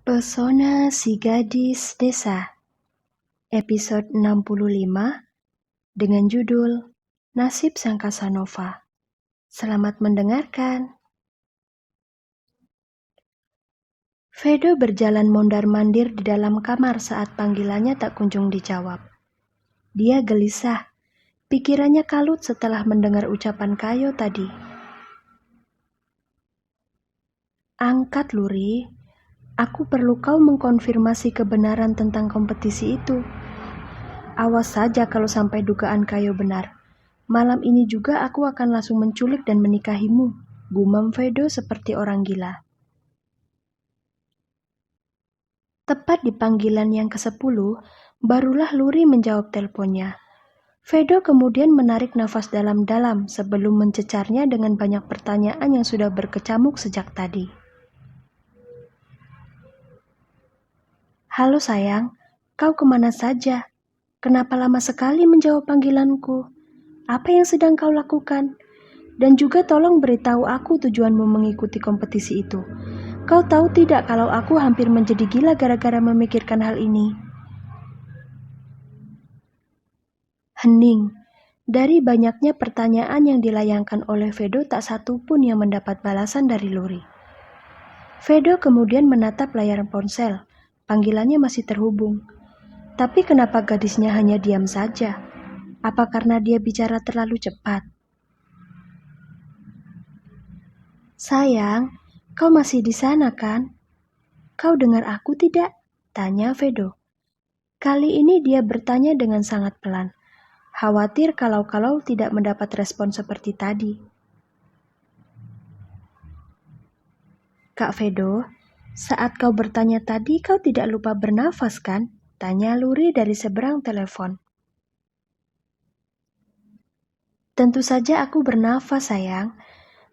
Pesona si Gadis Desa, episode 65, dengan judul Nasib Sang Casanova. Selamat mendengarkan. Vedo berjalan mondar-mandir di dalam kamar saat panggilannya tak kunjung dijawab. Dia gelisah, pikirannya kalut setelah mendengar ucapan Kayo tadi. Angkat, Luri. Aku perlu kau mengkonfirmasi kebenaran tentang kompetisi itu. Awas saja kalau sampai dugaan Kayo benar. Malam ini juga aku akan langsung menculik dan menikahimu, gumam Vedo seperti orang gila. Tepat di panggilan yang ke-10, barulah Luri menjawab teleponnya. Vedo kemudian menarik nafas dalam-dalam sebelum mencecarnya dengan banyak pertanyaan yang sudah berkecamuk sejak tadi. Halo sayang, kau kemana saja? Kenapa lama sekali menjawab panggilanku? Apa yang sedang kau lakukan? Dan juga tolong beritahu aku tujuanmu mengikuti kompetisi itu. Kau tahu tidak kalau aku hampir menjadi gila gara-gara memikirkan hal ini? Hening. Dari banyaknya pertanyaan yang dilayangkan oleh Vedo, tak satu pun yang mendapat balasan dari Luri. Vedo kemudian menatap layar ponsel. Panggilannya masih terhubung. Tapi kenapa gadisnya hanya diam saja? Apa karena dia bicara terlalu cepat? Sayang, kau masih di sana kan? Kau dengar aku tidak? Tanya Vedo. Kali ini dia bertanya dengan sangat pelan. Khawatir kalau tidak mendapat respon seperti tadi. Kak Vedo, saat kau bertanya tadi kau tidak lupa bernafas kan? Tanya Luri dari seberang telepon. Tentu saja aku bernafas sayang.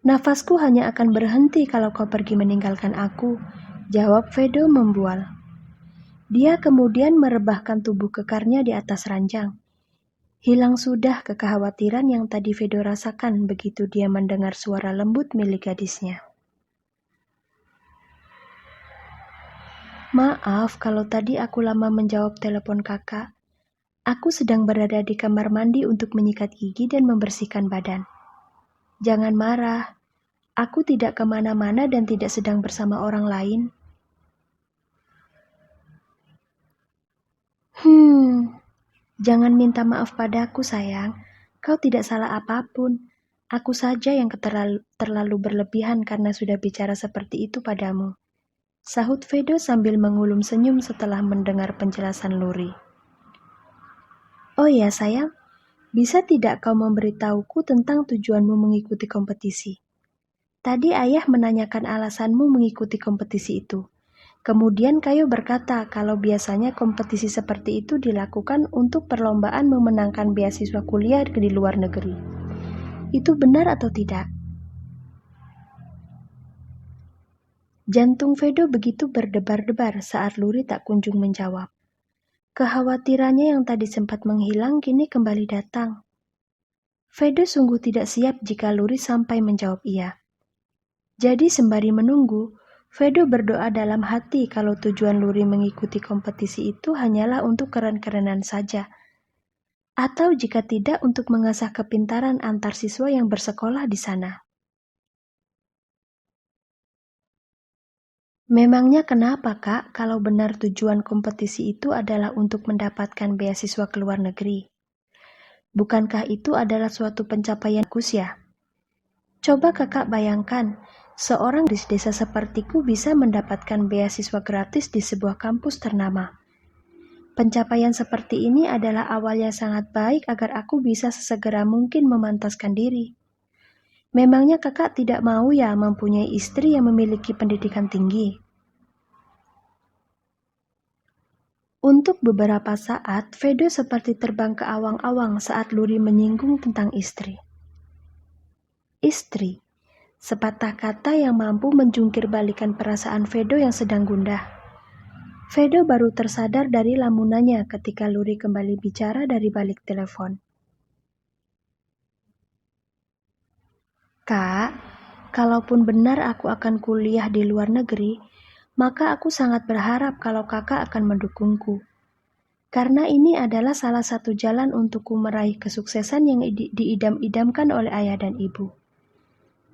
Nafasku hanya akan berhenti kalau kau pergi meninggalkan aku, jawab Vedo membual. Dia kemudian merebahkan tubuh kekarnya di atas ranjang. Hilang sudah kekhawatiran yang tadi Vedo rasakan begitu dia mendengar suara lembut milik gadisnya. Maaf kalau tadi aku lama menjawab telepon kakak. Aku sedang berada di kamar mandi untuk menyikat gigi dan membersihkan badan. Jangan marah, aku tidak kemana-mana dan tidak sedang bersama orang lain. Jangan minta maaf padaku sayang, kau tidak salah apapun. Aku saja yang terlalu berlebihan karena sudah bicara seperti itu padamu. Sahut Vedo sambil mengulum senyum setelah mendengar penjelasan Luri. Oh ya sayang, bisa tidak kau memberitahuku tentang tujuanmu mengikuti kompetisi? Tadi ayah menanyakan alasanmu mengikuti kompetisi itu. Kemudian Kayo berkata kalau biasanya kompetisi seperti itu dilakukan untuk perlombaan memenangkan beasiswa kuliah di luar negeri. Itu benar atau tidak? Jantung Vedo begitu berdebar-debar saat Luri tak kunjung menjawab. Kekhawatirannya yang tadi sempat menghilang kini kembali datang. Vedo sungguh tidak siap jika Luri sampai menjawab iya. Jadi sembari menunggu, Vedo berdoa dalam hati kalau tujuan Luri mengikuti kompetisi itu hanyalah untuk keren-kerenan saja. Atau jika tidak untuk mengasah kepintaran antar siswa yang bersekolah di sana. Memangnya kenapa kak kalau benar tujuan kompetisi itu adalah untuk mendapatkan beasiswa ke luar negeri? Bukankah itu adalah suatu pencapaian bagus ya? Coba kakak bayangkan, seorang di desa sepertiku bisa mendapatkan beasiswa gratis di sebuah kampus ternama. Pencapaian seperti ini adalah awal yang sangat baik agar aku bisa sesegera mungkin memantaskan diri. Memangnya kakak tidak mau ya mempunyai istri yang memiliki pendidikan tinggi? Untuk beberapa saat, Vedo seperti terbang ke awang-awang saat Luri menyinggung tentang istri. Istri. Sepatah kata yang mampu menjungkir balikan perasaan Vedo yang sedang gundah. Vedo baru tersadar dari lamunannya ketika Luri kembali bicara dari balik telepon. Kak, kalaupun benar aku akan kuliah di luar negeri, maka aku sangat berharap kalau kakak akan mendukungku. Karena ini adalah salah satu jalan untukku meraih kesuksesan yang diidam-idamkan oleh ayah dan ibu.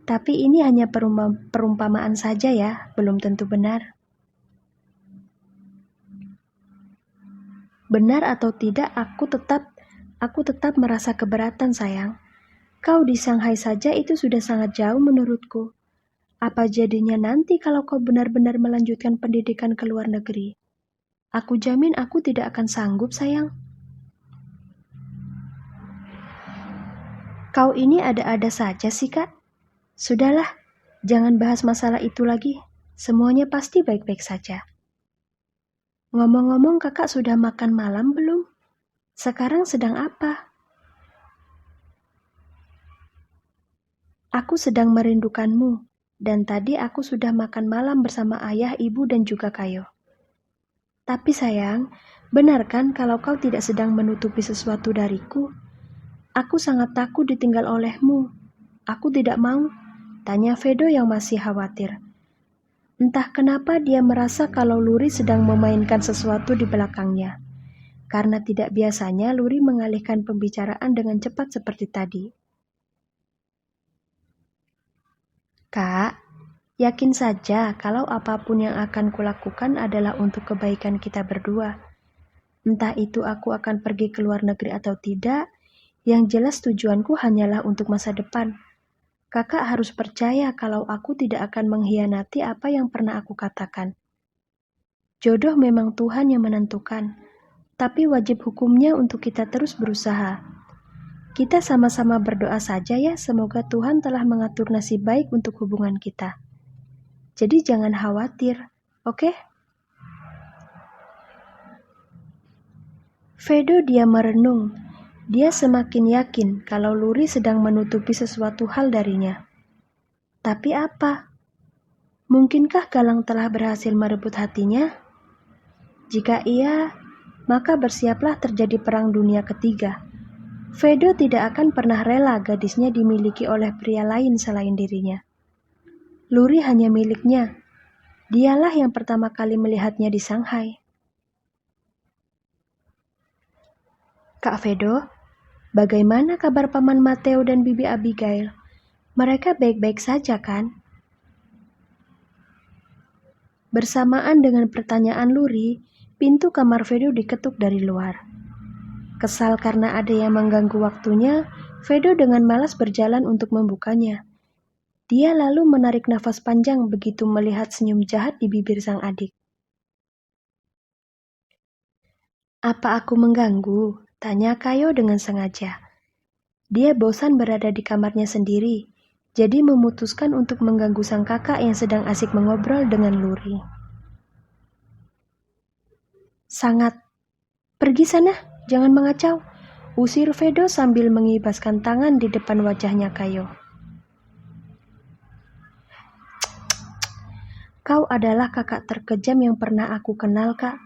Tapi ini hanya perumpamaan saja ya, belum tentu benar. Benar atau tidak, aku tetap merasa keberatan, sayang. Kau di Shanghai saja itu sudah sangat jauh menurutku. Apa jadinya nanti kalau kau benar-benar melanjutkan pendidikan ke luar negeri? Aku jamin aku tidak akan sanggup, sayang. Kau ini ada-ada saja sih, Kak. Sudahlah, jangan bahas masalah itu lagi. Semuanya pasti baik-baik saja. Ngomong-ngomong, kakak sudah makan malam belum? Sekarang sedang apa? Aku sedang merindukanmu, dan tadi aku sudah makan malam bersama ayah, ibu, dan juga Kayo. Tapi sayang, benar kan kalau kau tidak sedang menutupi sesuatu dariku? Aku sangat takut ditinggal olehmu. Aku tidak mau, tanya Vedo yang masih khawatir. Entah kenapa dia merasa kalau Luri sedang memainkan sesuatu di belakangnya. Karena tidak biasanya Luri mengalihkan pembicaraan dengan cepat seperti tadi. Kak, yakin saja kalau apapun yang akan kulakukan adalah untuk kebaikan kita berdua. Entah itu aku akan pergi ke luar negeri atau tidak, yang jelas tujuanku hanyalah untuk masa depan. Kakak harus percaya kalau aku tidak akan mengkhianati apa yang pernah aku katakan. Jodoh memang Tuhan yang menentukan, tapi wajib hukumnya untuk kita terus berusaha. Kita sama-sama berdoa saja ya, semoga Tuhan telah mengatur nasib baik untuk hubungan kita. Jadi jangan khawatir, oke? Vedo diam merenung. Dia semakin yakin kalau Luri sedang menutupi sesuatu hal darinya. Tapi apa? Mungkinkah Galang telah berhasil merebut hatinya? Jika iya, maka bersiaplah terjadi perang dunia ketiga. Vedo tidak akan pernah rela gadisnya dimiliki oleh pria lain selain dirinya. Luri hanya miliknya. Dialah yang pertama kali melihatnya di Shanghai. Kak Vedo, bagaimana kabar Paman Mateo dan Bibi Abigail? Mereka baik-baik saja kan? Bersamaan dengan pertanyaan Luri, pintu kamar Vedo diketuk dari luar. Kesal karena ada yang mengganggu waktunya, Vedo dengan malas berjalan untuk membukanya. Dia lalu menarik nafas panjang begitu melihat senyum jahat di bibir sang adik. Apa aku mengganggu? Tanya Kayo dengan sengaja. Dia bosan berada di kamarnya sendiri, jadi memutuskan untuk mengganggu sang kakak yang sedang asik mengobrol dengan Luri. Sangat. Pergi sana, jangan mengacau. Usir Vedo sambil mengibaskan tangan di depan wajahnya Kayo. Kau adalah kakak terkejam yang pernah aku kenal, Kak.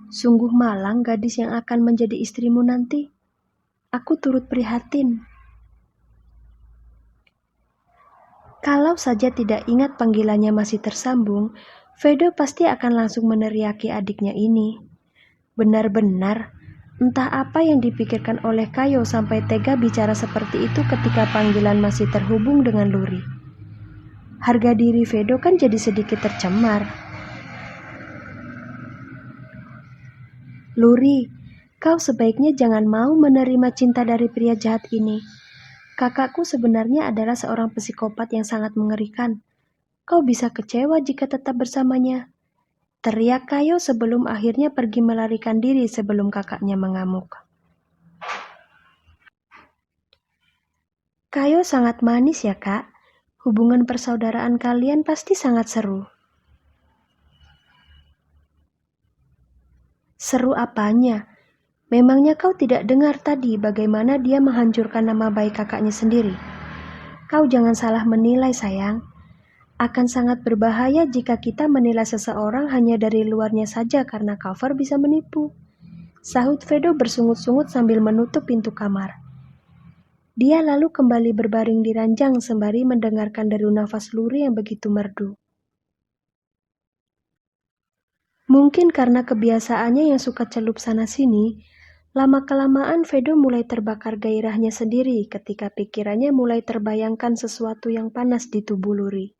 Sungguh malang gadis yang akan menjadi istrimu nanti. Aku turut prihatin. Kalau saja tidak ingat panggilannya masih tersambung, Vedo pasti akan langsung meneriaki adiknya ini. Benar-benar, entah apa yang dipikirkan oleh Kayo sampai tega bicara seperti itu ketika panggilan masih terhubung dengan Luri. Harga diri Vedo kan jadi sedikit tercemar. Luri, kau sebaiknya jangan mau menerima cinta dari pria jahat ini. Kakakku sebenarnya adalah seorang psikopat yang sangat mengerikan. Kau bisa kecewa jika tetap bersamanya. Teriak Kayo sebelum akhirnya pergi melarikan diri sebelum kakaknya mengamuk. Kayo sangat manis ya, Kak. Hubungan persaudaraan kalian pasti sangat seru. Seru apanya? Memangnya kau tidak dengar tadi bagaimana dia menghancurkan nama baik kakaknya sendiri? Kau jangan salah menilai, sayang. Akan sangat berbahaya jika kita menilai seseorang hanya dari luarnya saja karena cover bisa menipu. Sahut Vedo bersungut-sungut sambil menutup pintu kamar. Dia lalu kembali berbaring di ranjang sembari mendengarkan deru nafas Luri yang begitu merdu. Mungkin karena kebiasaannya yang suka celup sana-sini, lama-kelamaan Vedo mulai terbakar gairahnya sendiri ketika pikirannya mulai terbayangkan sesuatu yang panas di tubuh Luri.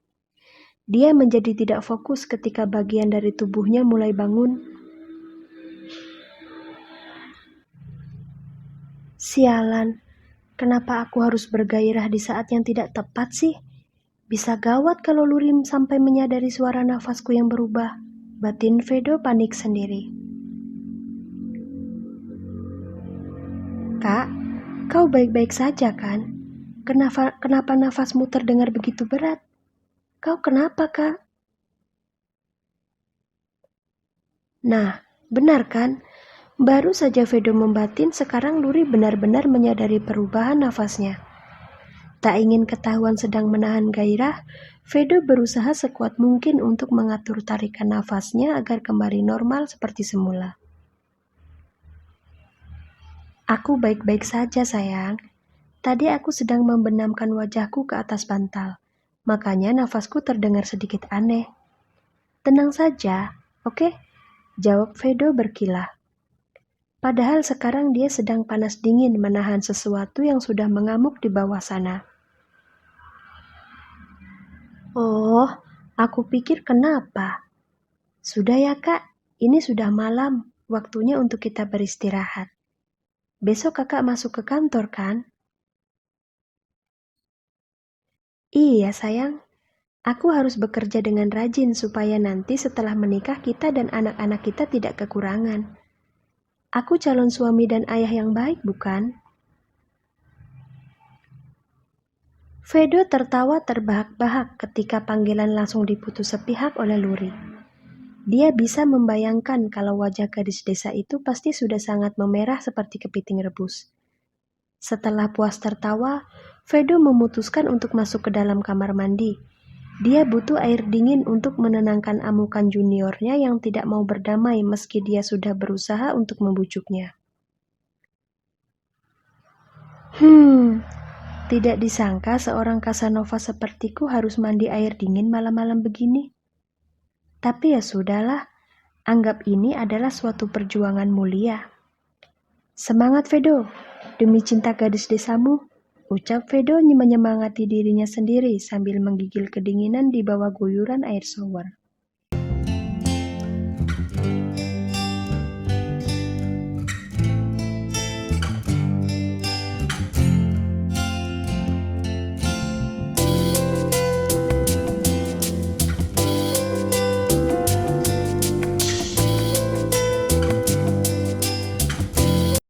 Dia menjadi tidak fokus ketika bagian dari tubuhnya mulai bangun. Sialan, kenapa aku harus bergairah di saat yang tidak tepat sih? Bisa gawat kalau Lurim sampai menyadari suara nafasku yang berubah. Batin Vedo panik sendiri. Kak, kau baik-baik saja kan? Kenapa nafasmu terdengar begitu berat? Kau kenapa, Kak? Nah, benar kan? Baru saja Vedo membatin, sekarang Luri benar-benar menyadari perubahan nafasnya. Tak ingin ketahuan sedang menahan gairah, Vedo berusaha sekuat mungkin untuk mengatur tarikan nafasnya agar kembali normal seperti semula. Aku baik-baik saja, sayang. Tadi aku sedang membenamkan wajahku ke atas bantal. Makanya nafasku terdengar sedikit aneh. Tenang saja, oke? Jawab Vedo berkilah. Padahal sekarang dia sedang panas dingin menahan sesuatu yang sudah mengamuk di bawah sana. Oh, aku pikir kenapa? Sudah ya kak, ini sudah malam, waktunya untuk kita beristirahat. Besok kakak masuk ke kantor kan? Iya sayang, aku harus bekerja dengan rajin supaya nanti setelah menikah kita dan anak-anak kita tidak kekurangan. Aku calon suami dan ayah yang baik, bukan? Vedo tertawa terbahak-bahak ketika panggilan langsung diputus sepihak oleh Luri. Dia bisa membayangkan kalau wajah gadis desa itu pasti sudah sangat memerah seperti kepiting rebus. Setelah puas tertawa, Vedo memutuskan untuk masuk ke dalam kamar mandi. Dia butuh air dingin untuk menenangkan amukan juniornya yang tidak mau berdamai meski dia sudah berusaha untuk membujuknya. Tidak disangka seorang Casanova sepertiku harus mandi air dingin malam-malam begini. Tapi ya sudahlah, anggap ini adalah suatu perjuangan mulia. Semangat Vedo, demi cinta gadis desamu, ucap Vedo menyemangati dirinya sendiri sambil menggigil kedinginan di bawah guyuran air shower.